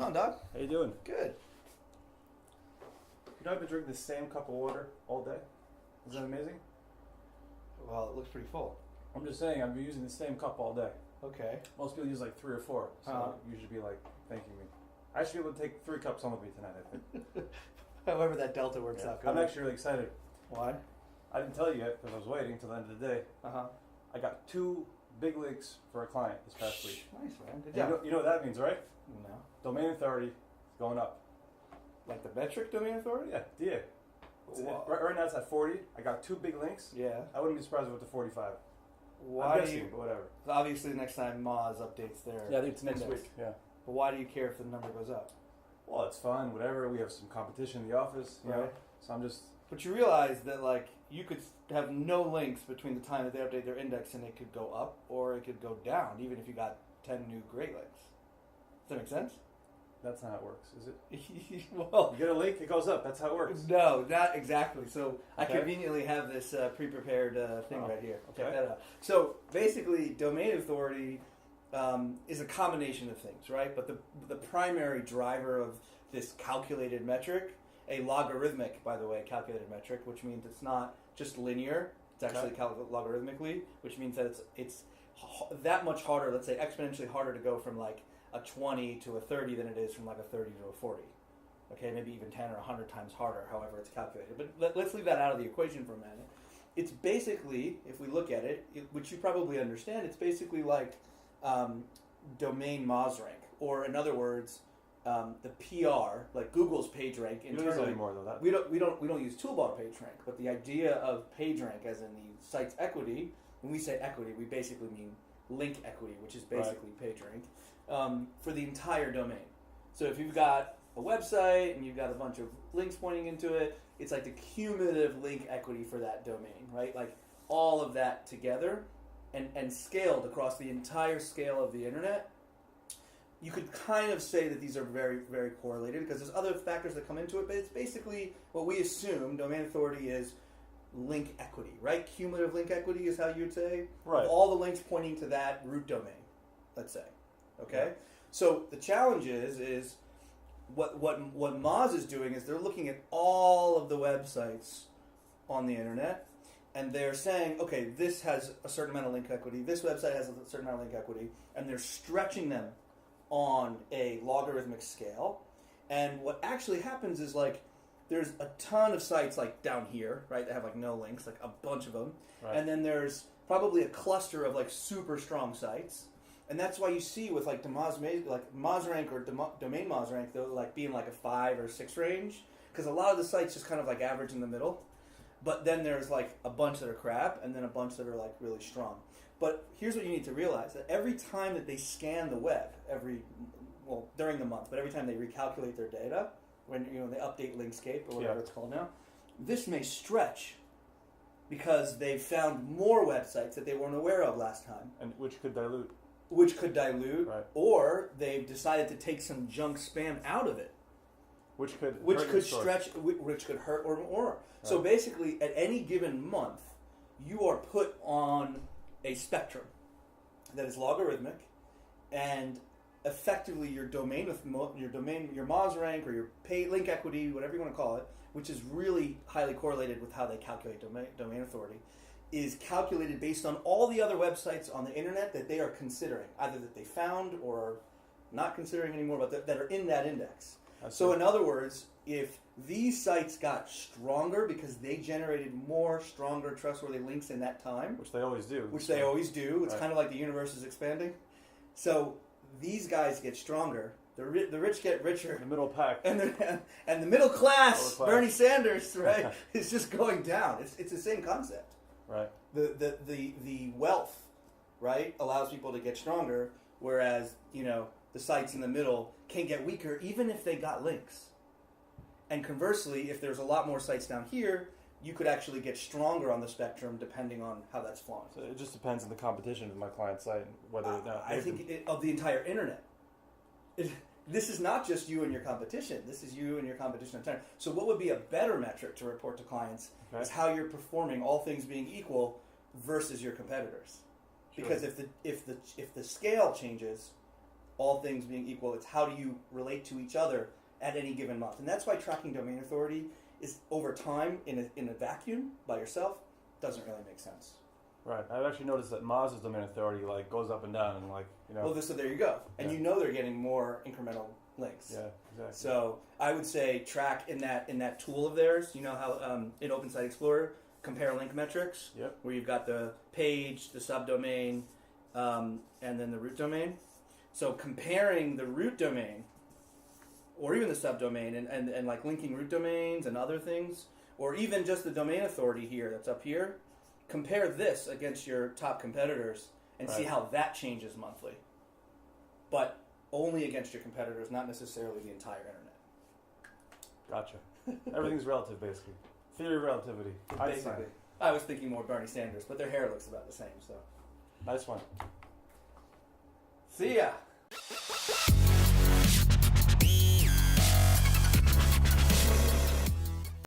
going on, Doc? How you doing? Good. You know, I've been drinking the same cup of water all day. Isn't that amazing? Well, it looks pretty full. I'm just saying, I've been using the same cup all day. Okay. Most people use like 3 or 4, so you should be like thanking me. I should be able to take 3 cups home with me tonight, I think. However that delta works out. I'm actually really excited. Why? I didn't tell you yet because I was waiting until the end of the day. I got 2 big links for a client this past week. Nice, man. Good You job. know what that means, right? No. Domain authority is going up. Like the metric domain authority? Yeah, DA. Right now it's at 40. I got 2 big links. Yeah. I wouldn't be surprised if it went to 45. Why I'm do guessing, you? but whatever. Obviously, next time Moz updates their. Yeah, I think it's next index. week. Yeah. But why do you care if the number goes up? Well, it's fun, whatever. We have some competition in the office, you know. Right. So I'm just. But you realize that like you could have no links between the time that they update their index and it could go up or it could go down, even if you got 10 new great links. Does that make sense? That's not how it works, is it? Well, You get a link, it goes up. That's how it works. no, not exactly. So I Okay. conveniently have this pre-prepared thing right here. okay. Check that out. So basically, domain authority is a combination of things, right? But the primary driver of this calculated metric, a logarithmic, by the way, calculated metric, which means it's not just linear. It's actually calculated logarithmically, which means that it's that much harder. Let's say exponentially harder to go from like a 20 to a 30 than it is from like a 30 to a 40. Okay, maybe even 10 or 100 times harder, however it's calculated. But let's leave that out of the equation for a minute. It's basically, if we look at it, which you probably understand, it's basically like domain MozRank, or in other words, the PR, like Google's PageRank You don't use it internally. anymore, though. That. We don't use toolbar PageRank, but the idea of PageRank, as in the site's equity, when we say equity, we basically mean link equity, which is basically PageRank, for the entire domain. So if you've got a website and you've got a bunch of links pointing into it, it's like the cumulative link equity for that domain, right? Like all of that together and scaled across the entire scale of the internet. You could kind of say that these are very, very correlated because there's other factors that come into it, but it's basically what we assume domain authority is link equity, right? Cumulative link equity is how you'd say. Right. Of all the links pointing to that root domain, let's say. Okay? Yeah. So the challenge is what Moz is doing is they're looking at all of the websites on the internet and they're saying, okay, this has a certain amount of link equity, this website has a certain amount of link equity, and they're stretching them on a logarithmic scale. And what actually happens is like there's a ton of sites like down here, right, that have like no links, like a bunch of them. Right. And then there's probably a cluster of like super strong sites. And that's why you see with like MozRank or domain MozRank, though, like being like a 5 or 6 range, because a lot of the sites just kind of like average in the middle. But then there's like a bunch that are crap, and then a bunch that are like really strong. But here's what you need to realize: that every time that they scan the web, during the month, but every time they recalculate their data, when they update Linkscape or whatever it's called now, this may stretch because they've found more websites that they weren't aware of last time. And which could dilute. Right. Or they've decided to take some junk spam out of it, Which could stretch, which could hurt or more. Right. So basically, at any given month, you are put on a spectrum that is logarithmic, and effectively your domain, your MozRank or your link equity, whatever you want to call it, which is really highly correlated with how they calculate domain authority, is calculated based on all the other websites on the internet that they are considering, either that they found or not considering anymore, but that are in that index. So in other words, if these sites got stronger because they generated more stronger, trustworthy links in that time, which they always do. It's kind of like the universe is expanding. So these guys get stronger. The rich get richer. The middle pack. And the middle class, Bernie Sanders, right, is just going down. It's the same concept. Right. The wealth, right, allows people to get stronger, whereas, the sites in the middle can get weaker even if they got links. And conversely, if there's a lot more sites down here, you could actually get stronger on the spectrum depending on how that's flowing. So it just depends on the competition of my client's site, whether I think of the entire internet. This is not just you and your competition. This is you and your competition. So what would be a better metric to report to clients is how you're performing, all things being equal, versus your competitors. Sure. Because if the scale changes, all things being equal. It's how do you relate to each other at any given month. And that's why tracking domain authority is over time in a vacuum by yourself doesn't really make sense. Right. I've actually noticed that Moz's domain authority like goes up and down and like, you know. Well, so there you go. And you know they're getting more incremental links. Yeah, exactly. So I would say track in that tool of theirs, you know how in Open Site Explorer, compare link metrics, where you've got the page, the subdomain, and then the root domain. So comparing the root domain or even the subdomain and like linking root domains and other things, or even just the domain authority here that's up here, compare this against your top competitors and see how that changes monthly. But only against your competitors, not necessarily the entire internet. Gotcha. Everything's relative, basically. Theory of relativity. Basically. I was thinking more Bernie Sanders, but their hair looks about the same. So nice one. See ya.